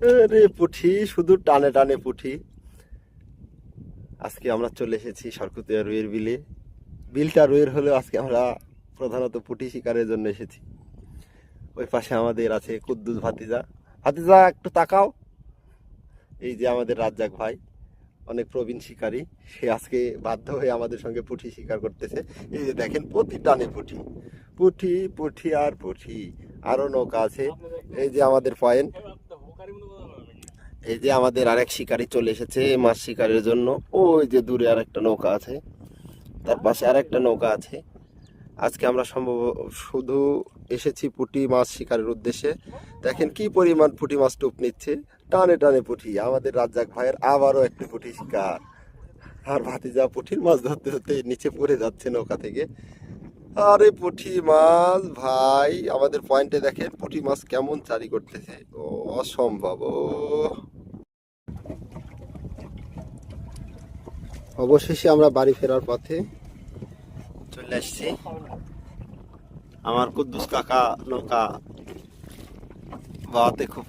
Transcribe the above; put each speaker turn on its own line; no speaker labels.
রে পুঁটি, শুধু টানে টানে পুঁটি। আজকে আমরা চলে এসেছি সরকুতিয়া রুইয়ের বিলে। বিলটা রুইয়ের হলেও আজকে আমরা প্রধানত পুঁটি শিকারের জন্য এসেছি। ওই পাশে আমাদের আছে কুদ্দুস ভাতিজা। ভাতিজা একটু তাকাও। এই যে আমাদের রাজ্জাক ভাই, অনেক প্রবীণ শিকারী। সে আজকে বাধ্য হয়ে আমাদের সঙ্গে পুঁটি শিকার করতেছে। এই যে দেখেন, প্রতি টানে পুঁটি, পুঁটি পুঁটি আর পুঁটি। আরো নৌকা আছে। এই যে আমাদের পয়েন্ট। এই যে আমাদের আরেক শিকারী চলে এসেছে মাছ শিকারের জন্য। ওই যে দূরে আরেকটা নৌকা আছে, তার পাশে আরেকটা নৌকা আছে। আজকে আমরা সম্ভব শুধু এসেছি পুঁটি মাছ শিকারের উদ্দেশ্যে। দেখেন কি পরিমাণ পুঁটি মাছ টোপ নিচ্ছে, টানে টানে পুঁটি। আমাদের রাজ্জাক ভাইয়ের আবারও একটি পুঁটি শিকার। আর ভাতিজা পুঁটির মাছ ধরতে ধরতে নিচে পড়ে যাচ্ছে নৌকা থেকে। আরে পুঁটি মাছ ভাই, আমাদের পয়েন্টে দেখেন পুঁটি মাছ কেমন চারি করতেছে। ও অসম্ভব। ও অবশেষে আমরা বাড়ি ফেরার পথে চলে আসছি। আমার কুদ্দুস কাকা নৌকা বাওয়াতে খুব